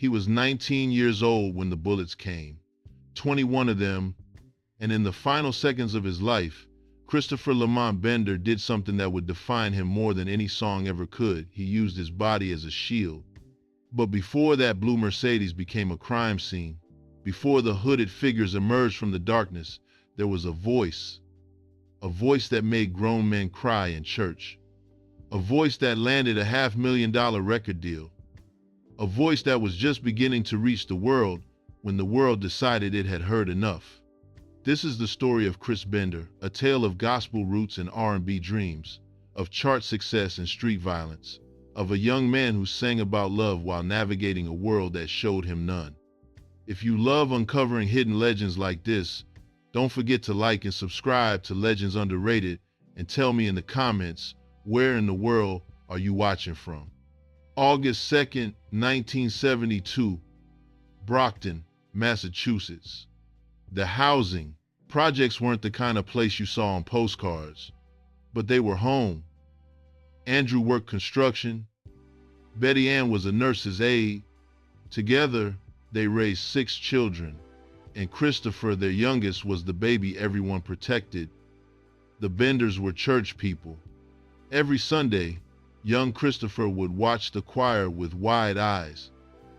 He was 19 years old when the bullets came, 21 of them, and in the final seconds of his life, Christopher Lamont Bender did something that would define him more than any song ever could. He used his body as a shield. But before that blue Mercedes became a crime scene, before the hooded figures emerged from the darkness, there was a voice that made grown men cry in church, a voice that landed a $500,000 record deal, a voice that was just beginning to reach the world when the world decided it had heard enough. This is the story of Chris Bender, a tale of gospel roots and R&B dreams, of chart success and street violence, of a young man who sang about love while navigating a world that showed him none. If you love uncovering hidden legends like this, don't forget to like and subscribe to Legends Underrated and tell me in the comments, where in the world are you watching from? August 2nd, 1972, Brockton, Massachusetts. The housing projects weren't the kind of place you saw on postcards, but they were home. Andrew worked construction. Betty Ann was a nurse's aide. Together, they raised 6 children, and Christopher, their youngest, was the baby everyone protected. The Benders were church people. Every Sunday, young Christopher would watch the choir with wide eyes,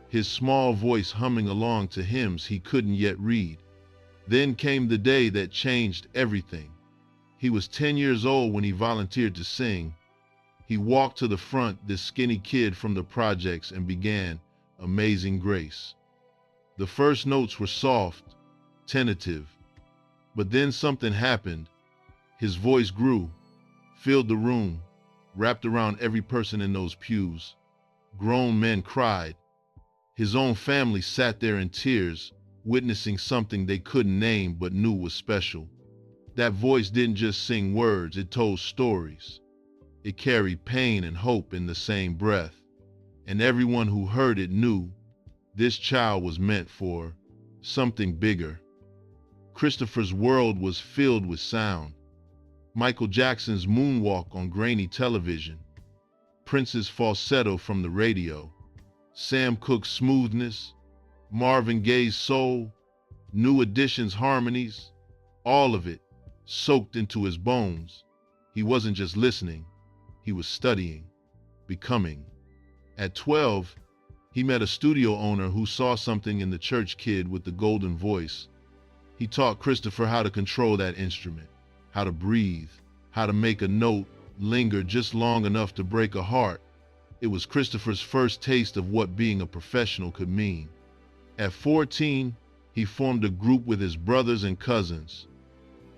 his small voice humming along to hymns he couldn't yet read. Then came the day that changed everything. He was 10 years old when he volunteered to sing. He walked to the front, this skinny kid from the projects, and began Amazing Grace. The first notes were soft, tentative, but then something happened. His voice grew, filled the room, wrapped around every person in those pews. Grown men cried. His own family sat there in tears, witnessing something they couldn't name but knew was special. That voice didn't just sing words, it told stories. It carried pain and hope in the same breath. And everyone who heard it knew this child was meant for something bigger. Christopher's world was filled with sound. Michael Jackson's moonwalk on grainy television, Prince's falsetto from the radio, Sam Cooke's smoothness, Marvin Gaye's soul, New Edition's harmonies, all of it soaked into his bones. He wasn't just listening, he was studying, becoming. At 12, he met a studio owner who saw something in the church kid with the golden voice. He taught Christopher how to control that instrument, how to breathe, how to make a note linger just long enough to break a heart. It was Christopher's first taste of what being a professional could mean. At 14, he formed a group with his brothers and cousins.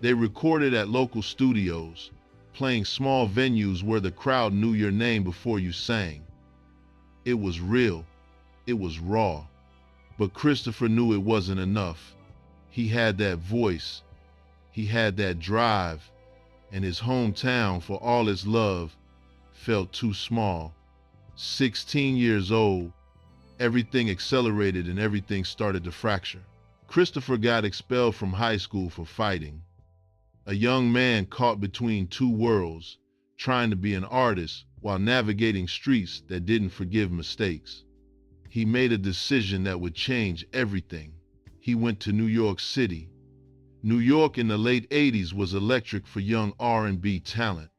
They recorded at local studios, playing small venues where the crowd knew your name before you sang. It was real. It was raw. But Christopher knew it wasn't enough. He had that voice. He had that drive. And his hometown, for all its love, felt too small. 16 years old, everything accelerated and everything started to fracture. Christopher got expelled from high school for fighting. A young man caught between two worlds, trying to be an artist while navigating streets that didn't forgive mistakes. He made a decision that would change everything. He went to New York City. New York in the late 80s was electric for young R&B talent.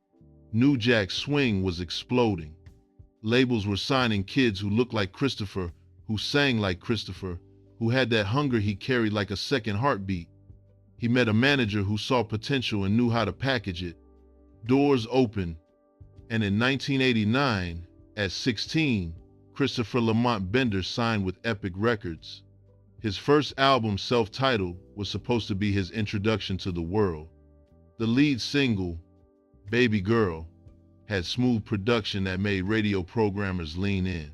New Jack Swing was exploding. Labels were signing kids who looked like Christopher, who sang like Christopher, who had that hunger he carried like a second heartbeat. He met a manager who saw potential and knew how to package it. Doors opened, and in 1989, at 16, Christopher Lamont Bender signed with Epic Records. His first album, self-titled, was supposed to be his introduction to the world. The lead single, Baby Girl, had smooth production that made radio programmers lean in.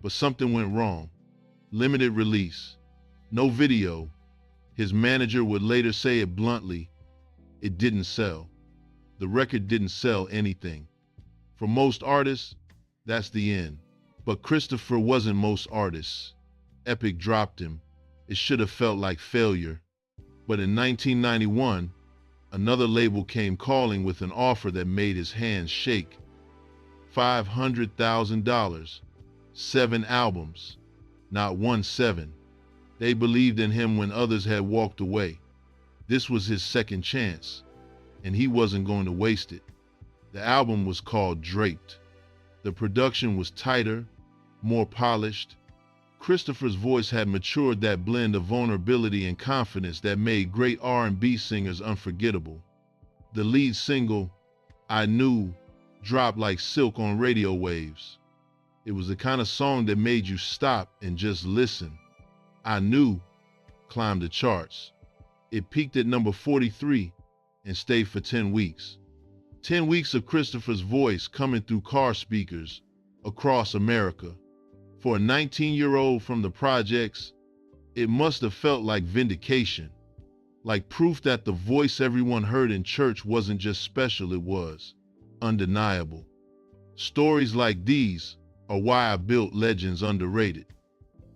But something went wrong. Limited release, no video. His manager would later say it bluntly, it didn't sell. The record didn't sell anything. For most artists, that's the end. But Christopher wasn't most artists. Epic dropped him. It should have felt like failure. But in 1991, another label came calling with an offer that made his hands shake. $500,000, 7 albums. not 1-7. They believed in him when others had walked away. This was his second chance, and he wasn't going to waste it. The album was called Draped. The production was tighter, more polished. Christopher's voice had matured that blend of vulnerability and confidence that made great R&B singers unforgettable. The lead single, I Knew, dropped like silk on radio waves. It was the kind of song that made you stop and just listen. I Knew climbed the charts. It peaked at number 43 and stayed for 10 weeks. 10 weeks of Christopher's voice coming through car speakers across America. For a 19-year-old from the projects, it must have felt like vindication, like proof that the voice everyone heard in church wasn't just special, it was undeniable. Stories like these are why I built Legends Underrated.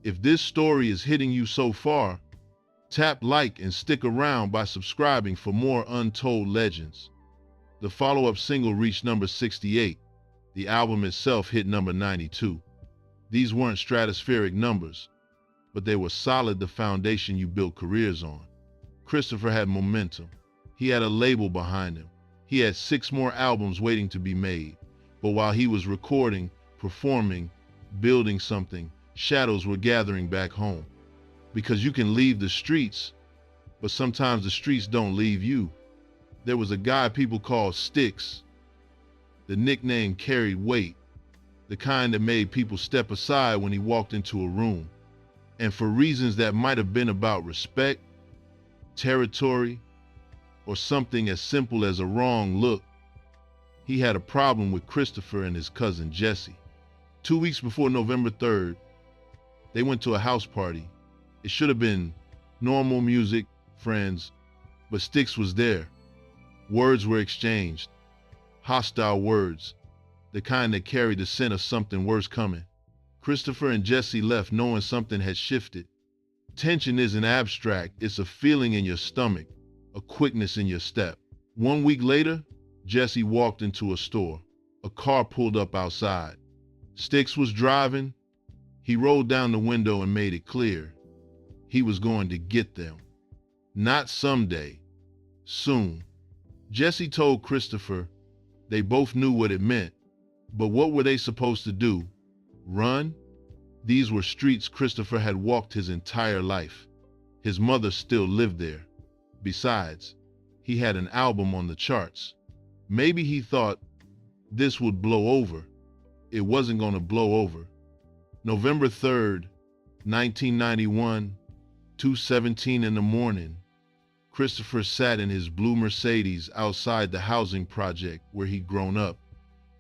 If this story is hitting you so far, tap like and stick around by subscribing for more untold legends. The follow-up single reached number 68. The album itself hit number 92. These weren't stratospheric numbers, but they were solid, the foundation you built careers on. Christopher had momentum. He had a label behind him. He had 6 more albums waiting to be made. But while he was recording, performing, building something, shadows were gathering back home. Because you can leave the streets, but sometimes the streets don't leave you. There was a guy people called Sticks. The nickname carried weight, the kind that made people step aside when he walked into a room. And for reasons that might have been about respect, territory, or something as simple as a wrong look, he had a problem with Christopher and his cousin Jesse. 2 weeks before November 3rd, they went to a house party. It should have been normal music, friends, but Sticks was there. Words were exchanged, hostile words, the kind that carried the scent of something worse coming. Christopher and Jesse left knowing something had shifted. Tension isn't abstract, it's a feeling in your stomach, a quickness in your step. 1 week later, Jesse walked into a store. A car pulled up outside. Sticks was driving. He rolled down the window and made it clear. He was going to get them. Not someday, soon. Jesse told Christopher they both knew what it meant, but what were they supposed to do? Run? These were streets Christopher had walked his entire life. His mother still lived there. Besides, he had an album on the charts. Maybe he thought this would blow over. It wasn't going to blow over. November 3rd, 1991, 2:17 in the morning, Christopher sat in his blue Mercedes outside the housing project where he'd grown up.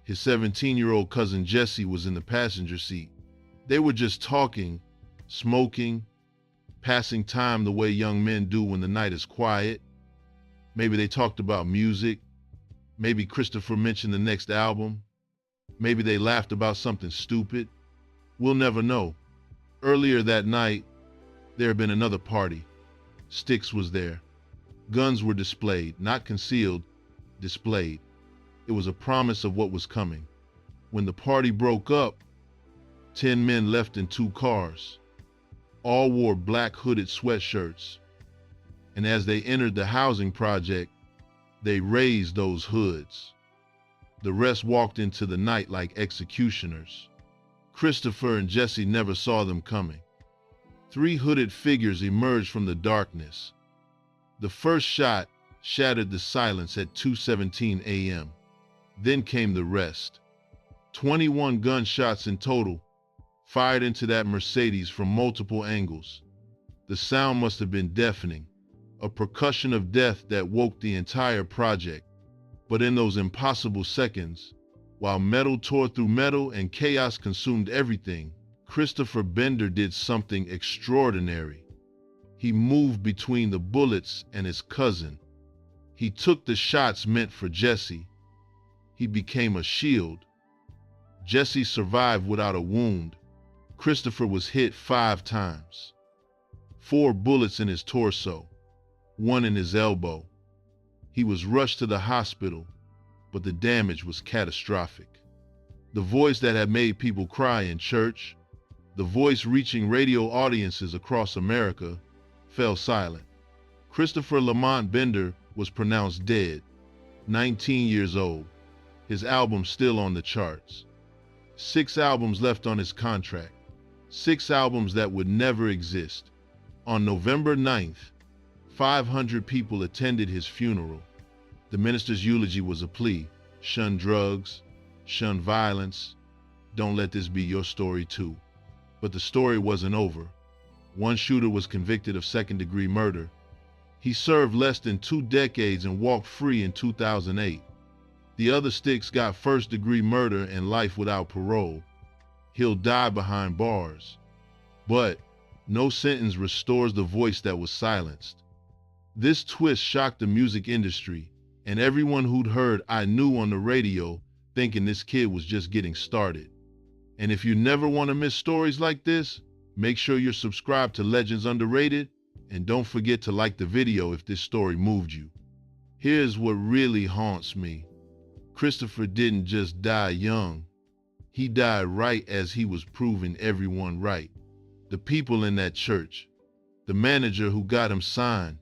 His 17-year-old cousin Jesse was in the passenger seat. They were just talking, smoking, passing time the way young men do when the night is quiet. Maybe they talked about music. Maybe Christopher mentioned the next album. Maybe they laughed about something stupid. We'll never know. Earlier that night, there had been another party. Sticks was there. Guns were displayed, not concealed, displayed. It was a promise of what was coming. When the party broke up, 10 men left in 2 cars. All wore black hooded sweatshirts. And as they entered the housing project, they raised those hoods. The rest walked into the night like executioners. Christopher and Jesse never saw them coming. 3 hooded figures emerged from the darkness. The first shot shattered the silence at 2:17 a.m. Then came the rest. 21 gunshots in total, fired into that Mercedes from multiple angles. The sound must have been deafening, a percussion of death that woke the entire project. But in those impossible seconds, while metal tore through metal and chaos consumed everything, Christopher Bender did something extraordinary. He moved between the bullets and his cousin. He took the shots meant for Jesse. He became a shield. Jesse survived without a wound. Christopher was hit 5 times. 4 bullets in his torso, 1 in his elbow. He was rushed to the hospital, but the damage was catastrophic. The voice that had made people cry in church, the voice reaching radio audiences across America, fell silent. Christopher Lamont Bender was pronounced dead, 19 years old, his album still on the charts. 6 albums left on his contract, 6 albums that would never exist. On November 9th, 500 people attended his funeral. The minister's eulogy was a plea: shun drugs, shun violence, don't let this be your story too. But the story wasn't over. One shooter was convicted of second-degree murder. He served less than 2 decades and walked free in 2008. The other sticks got first-degree murder and life without parole. He'll die behind bars. But no sentence restores the voice that was silenced. This twist shocked the music industry, and everyone who'd heard "I Knew" on the radio thinking this kid was just getting started. And if you never want to miss stories like this, make sure you're subscribed to Legends Underrated, and don't forget to like the video if this story moved you. Here's what really haunts me. Christopher didn't just die young. He died right as he was proving everyone right. The people in that church, the manager who got him signed,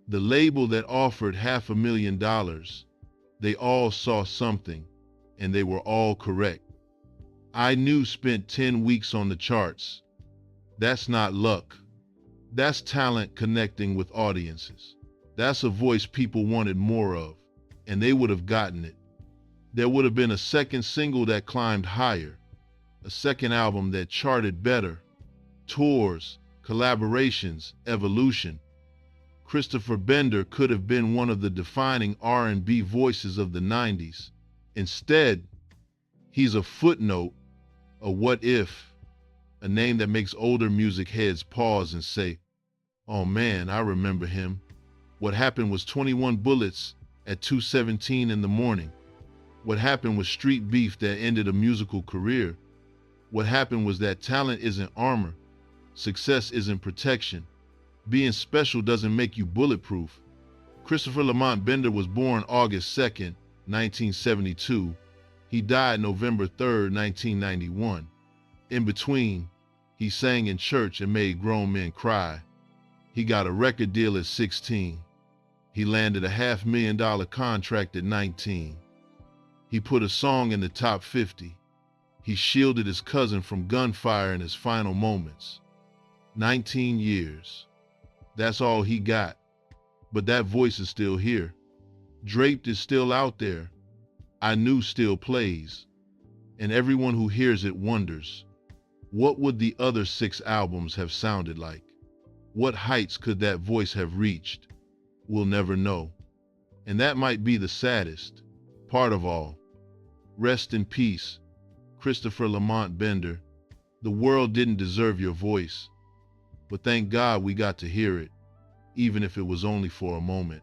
the label that offered $500,000, they all saw something, and they were all correct. I Knew spent 10 weeks on the charts. That's not luck. That's talent connecting with audiences. That's a voice people wanted more of, and they would have gotten it. There would have been a second single that climbed higher, a second album that charted better, tours, collaborations, evolution. Christopher Bender could have been one of the defining R&B voices of the 90s. Instead, he's a footnote, a what-if, a name that makes older music heads pause and say, "Oh man, I remember him." What happened was 21 bullets at 2:17 in the morning. What happened was street beef that ended a musical career. What happened was that talent isn't armor. Success isn't protection. Being special doesn't make you bulletproof. Christopher Lamont Bender was born August 2nd, 1972. He died November 3rd, 1991. In between, he sang in church and made grown men cry. He got a record deal at 16. He landed a $500,000 contract at 19. He put a song in the top 50. He shielded his cousin from gunfire in his final moments. 19 years. That's all he got. But that voice is still here. Draped is still out there. I Knew still plays. And everyone who hears it wonders, what would the other 6 albums have sounded like? What heights could that voice have reached? We'll never know. And that might be the saddest part of all. Rest in peace, Christopher Lamont Bender. The world didn't deserve your voice, but thank God we got to hear it, even if it was only for a moment.